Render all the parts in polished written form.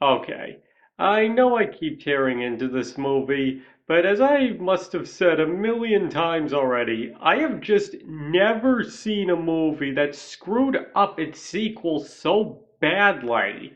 Okay, I know I keep tearing into this movie, but as I must have said a million times already, I have just never seen a movie that screwed up its sequel so badly.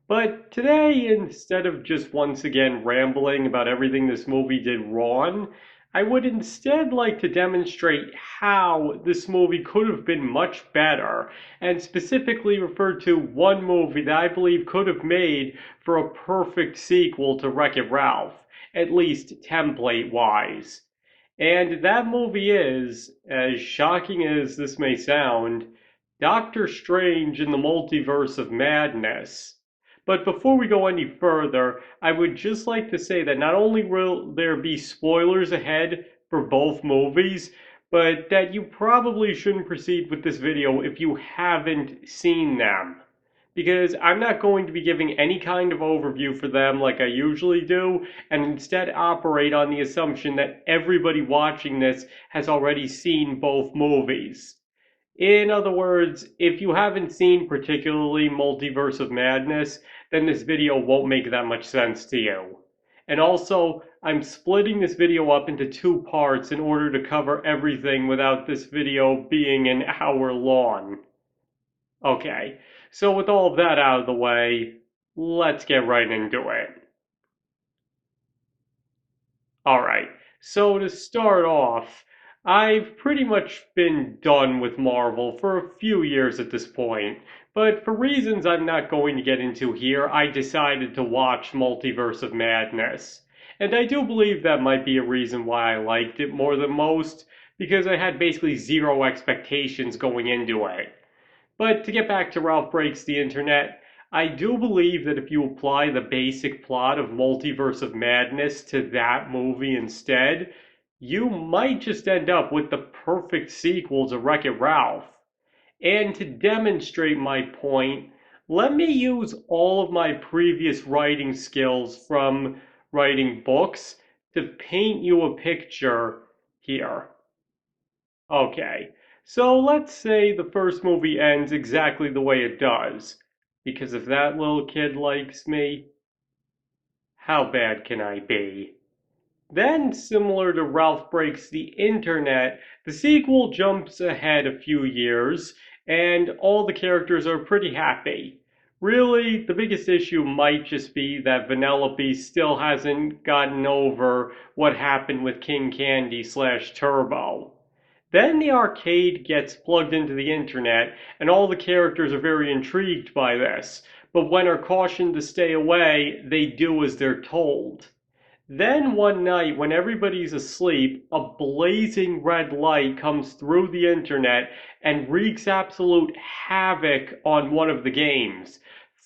But today, instead of just once again rambling about everything this movie did wrong, I would instead like to demonstrate how this movie could have been much better, and specifically refer to one movie that I believe could have made for a perfect sequel to Wreck-It Ralph, at least template-wise. And that movie is, as shocking as this may sound, Doctor Strange in the Multiverse of Madness. But before we go any further, I would just like to say that not only will there be spoilers ahead for both movies, but that you probably shouldn't proceed with this video if you haven't seen them. Because I'm not going to be giving any kind of overview for them like I usually do, and instead operate on the assumption that everybody watching this has already seen both movies. In other words, if you haven't seen particularly Multiverse of Madness, then this video won't make that much sense to you. And also, I'm splitting this video up into two parts in order to cover everything without this video being an hour long. Okay, so with all of that out of the way, let's get right into it. Alright, so to start off, I've pretty much been done with Marvel for a few years at this point, but for reasons I'm not going to get into here, I decided to watch Multiverse of Madness. And I do believe that might be a reason why I liked it more than most, because I had basically zero expectations going into it. But to get back to Ralph Breaks the Internet, I do believe that if you apply the basic plot of Multiverse of Madness to that movie instead, you might just end up with the perfect sequel to Wreck-It Ralph. And to demonstrate my point, let me use all of my previous writing skills from writing books to paint you a picture here. Okay, so let's say the first movie ends exactly the way it does. Because if that little kid likes me, how bad can I be? Then, similar to Ralph Breaks the Internet, the sequel jumps ahead a few years, and all the characters are pretty happy. Really, the biggest issue might just be that Vanellope still hasn't gotten over what happened with King Candy slash Turbo. Then the arcade gets plugged into the internet, and all the characters are very intrigued by this. But when are cautioned to stay away, they do as they're told. Then one night, when everybody's asleep, a blazing red light comes through the internet and wreaks absolute havoc on one of the games,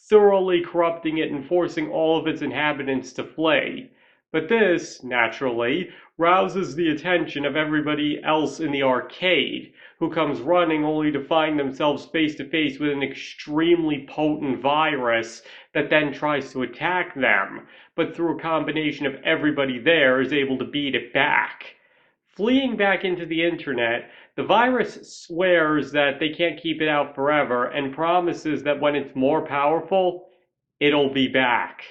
thoroughly corrupting it and forcing all of its inhabitants to flee. But this, naturally, rouses the attention of everybody else in the arcade, who comes running only to find themselves face to face with an extremely potent virus that then tries to attack them, but through a combination of everybody there is able to beat it back. Fleeing back into the internet, the virus swears that they can't keep it out forever and promises that when it's more powerful, it'll be back.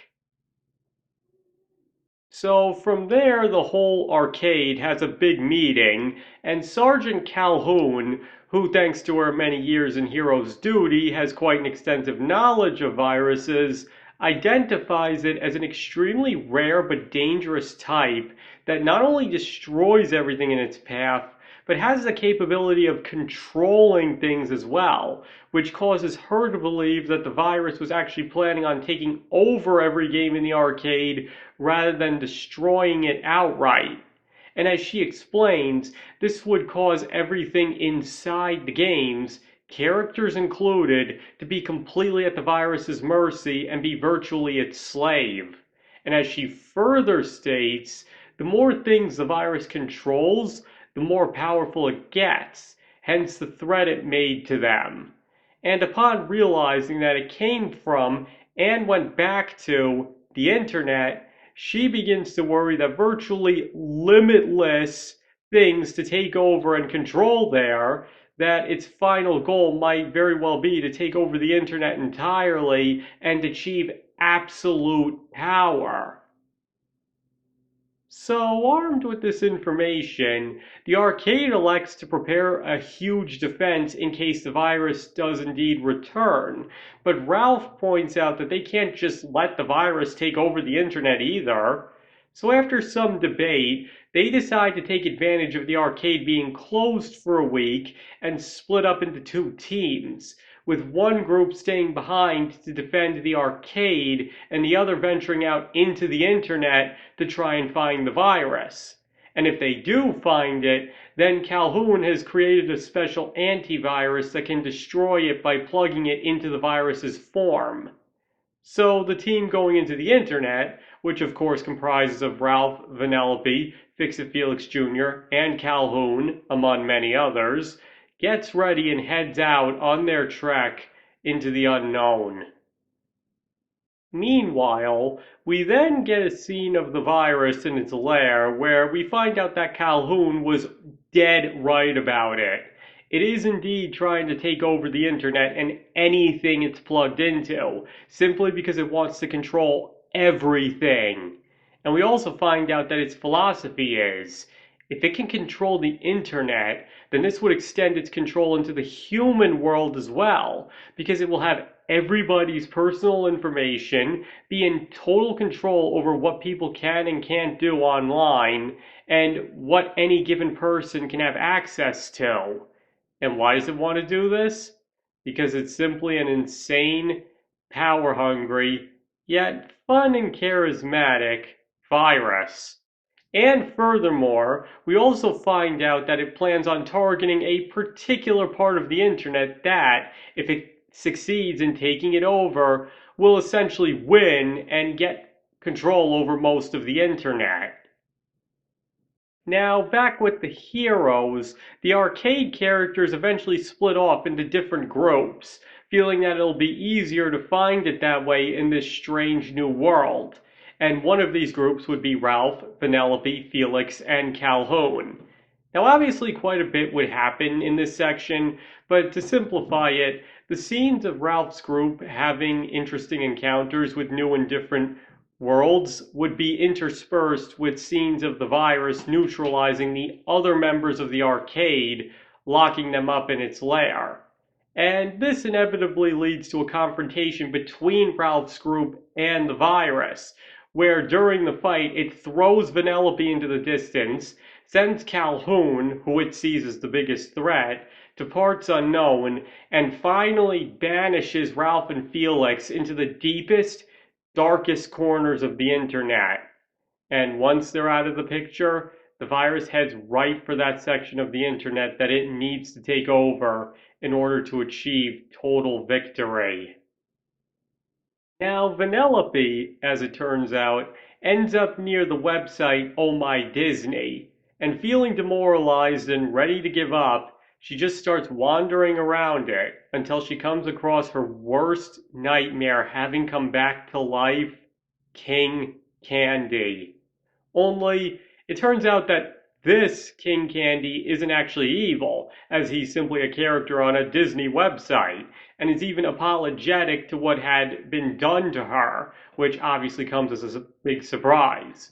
So from there, the whole arcade has a big meeting, and Sergeant Calhoun, who thanks to her many years in Hero's Duty has quite an extensive knowledge of viruses, identifies it as an extremely rare but dangerous type that not only destroys everything in its path, but has the capability of controlling things as well, which causes her to believe that the virus was actually planning on taking over every game in the arcade rather than destroying it outright. And as she explains, this would cause everything inside the games, characters included, to be completely at the virus's mercy and be virtually its slave. And as she further states, the more things the virus controls, the more powerful it gets, hence the threat it made to them. And upon realizing that it came from and went back to the internet, she begins to worry that virtually limitless things to take over and control there, that its final goal might very well be to take over the internet entirely and achieve absolute power. So, armed with this information, the arcade elects to prepare a huge defense in case the virus does indeed return. But Ralph points out that they can't just let the virus take over the internet either. So, after some debate, they decide to take advantage of the arcade being closed for a week and split up into two teams, with one group staying behind to defend the arcade and the other venturing out into the internet to try and find the virus. And if they do find it, then Calhoun has created a special antivirus that can destroy it by plugging it into the virus's form. So the team going into the internet, which of course comprises of Ralph, Vanellope, Fix-It Felix Jr., and Calhoun, among many others, gets ready and heads out on their trek into the unknown. Meanwhile, we then get a scene of the virus in its lair where we find out that Calhoun was dead right about it. It is indeed trying to take over the internet and anything it's plugged into, simply because it wants to control everything. And we also find out that its philosophy is, if it can control the internet, then this would extend its control into the human world as well, because it will have everybody's personal information, be in total control over what people can and can't do online, and what any given person can have access to. And why does it want to do this? Because it's simply an insane, power hungry, yet fun and charismatic virus. And furthermore, we also find out that it plans on targeting a particular part of the internet that, if it succeeds in taking it over, will essentially win and get control over most of the internet. Now, back with the heroes, the arcade characters eventually split off into different groups, feeling that it'll be easier to find it that way in this strange new world. And one of these groups would be Ralph, Vanellope, Felix, and Calhoun. Now, obviously, quite a bit would happen in this section, but to simplify it, the scenes of Ralph's group having interesting encounters with new and different worlds would be interspersed with scenes of the virus neutralizing the other members of the arcade, locking them up in its lair. And this inevitably leads to a confrontation between Ralph's group and the virus, where during the fight it throws Vanellope into the distance, sends Calhoun, who it sees as the biggest threat, to parts unknown, and finally banishes Ralph and Felix into the deepest, darkest corners of the internet. And once they're out of the picture, the virus heads right for that section of the internet that it needs to take over in order to achieve total victory. Now, Vanellope, as it turns out, ends up near the website Oh My Disney, and feeling demoralized and ready to give up, she just starts wandering around it until she comes across her worst nightmare having come back to life, King Candy. Only, it turns out that this King Candy isn't actually evil, as he's simply a character on a Disney website, and is even apologetic to what had been done to her, which obviously comes as a big surprise.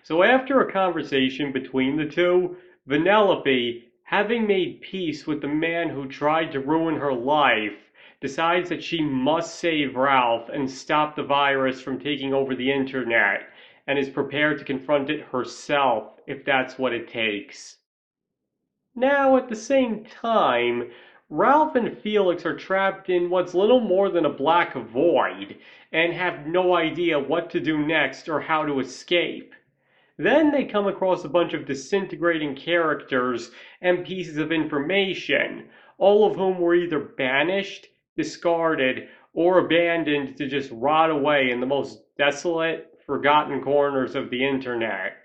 So after a conversation between the two, Vanellope, having made peace with the man who tried to ruin her life, decides that she must save Ralph and stop the virus from taking over the internet, and is prepared to confront it herself if that's what it takes. Now, at the same time, Ralph and Felix are trapped in what's little more than a black void and have no idea what to do next or how to escape. Then they come across a bunch of disintegrating characters and pieces of information, all of whom were either banished, discarded, or abandoned to just rot away in the most desolate, forgotten corners of the internet.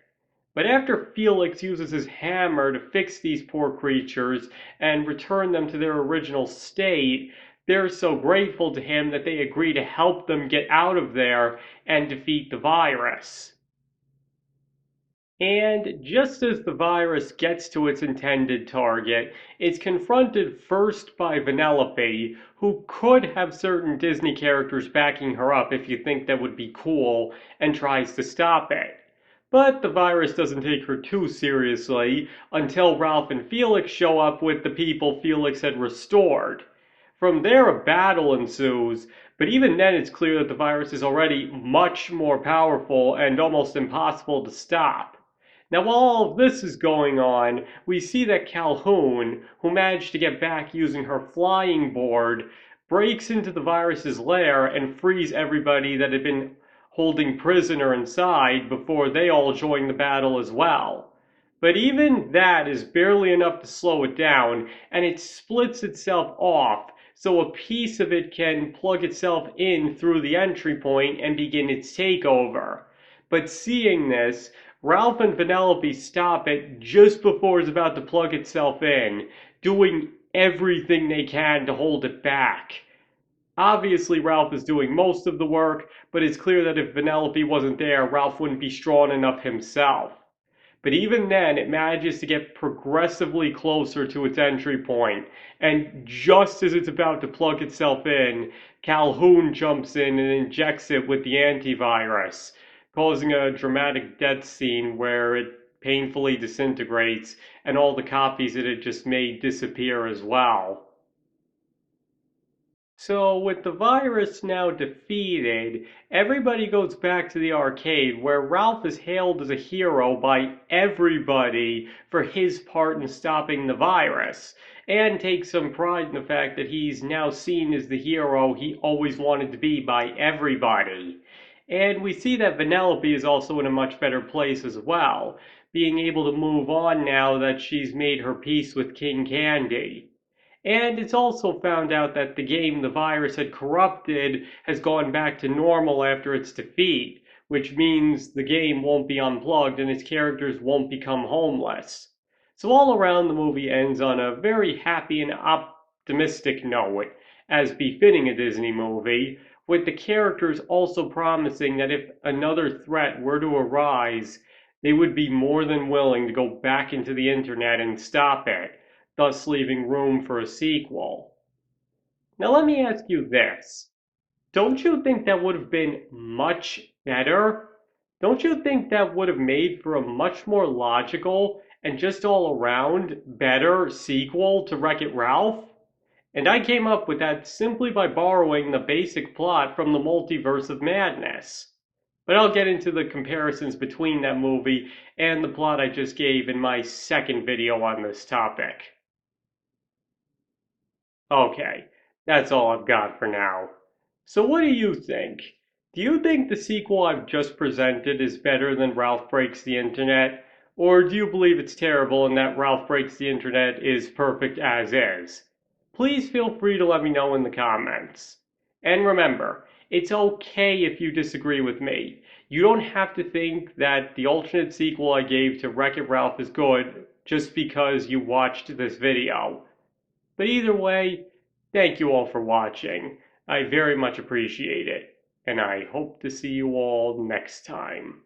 But after Felix uses his hammer to fix these poor creatures and return them to their original state, they're so grateful to him that they agree to help them get out of there and defeat the virus. And just as the virus gets to its intended target, it's confronted first by Vanellope, who could have certain Disney characters backing her up if you think that would be cool, and tries to stop it. But the virus doesn't take her too seriously until Ralph and Felix show up with the people Felix had restored. From there, a battle ensues, but even then, it's clear that the virus is already much more powerful and almost impossible to stop. Now, while all of this is going on, we see that Calhoun, who managed to get back using her flying board, breaks into the virus's lair and frees everybody that had been holding prisoner inside before they all join the battle as well. But even that is barely enough to slow it down, and it splits itself off so a piece of it can plug itself in through the entry point and begin its takeover. But seeing this, Ralph and Vanellope stop it just before it's about to plug itself in, doing everything they can to hold it back. Obviously, Ralph is doing most of the work, but it's clear that if Vanellope wasn't there, Ralph wouldn't be strong enough himself. But even then, it manages to get progressively closer to its entry point, and just as it's about to plug itself in, Calhoun jumps in and injects it with the antivirus, causing a dramatic death scene where it painfully disintegrates and all the copies it had just made disappear as well. So, with the virus now defeated, everybody goes back to the arcade where Ralph is hailed as a hero by everybody for his part in stopping the virus, and takes some pride in the fact that he's now seen as the hero he always wanted to be by everybody. And we see that Vanellope is also in a much better place as well, being able to move on now that she's made her peace with King Candy. And it's also found out that the game the virus had corrupted has gone back to normal after its defeat, which means the game won't be unplugged and its characters won't become homeless. So all around the movie ends on a very happy and optimistic note, as befitting a Disney movie, with the characters also promising that if another threat were to arise, they would be more than willing to go back into the internet and stop it, thus leaving room for a sequel. Now, let me ask you this. Don't you think that would have been much better? Don't you think that would have made for a much more logical and just all around better sequel to Wreck It Ralph? And I came up with that simply by borrowing the basic plot from the Multiverse of Madness. But I'll get into the comparisons between that movie and the plot I just gave in my second video on this topic. Okay, that's all I've got for now. So what do you think? Do you think the sequel I've just presented is better than Ralph Breaks the Internet? Or do you believe it's terrible and that Ralph Breaks the Internet is perfect as is? Please feel free to let me know in the comments. And remember, it's okay if you disagree with me. You don't have to think that the alternate sequel I gave to Wreck-It Ralph is good just because you watched this video. But either way, thank you all for watching. I very much appreciate it, and I hope to see you all next time.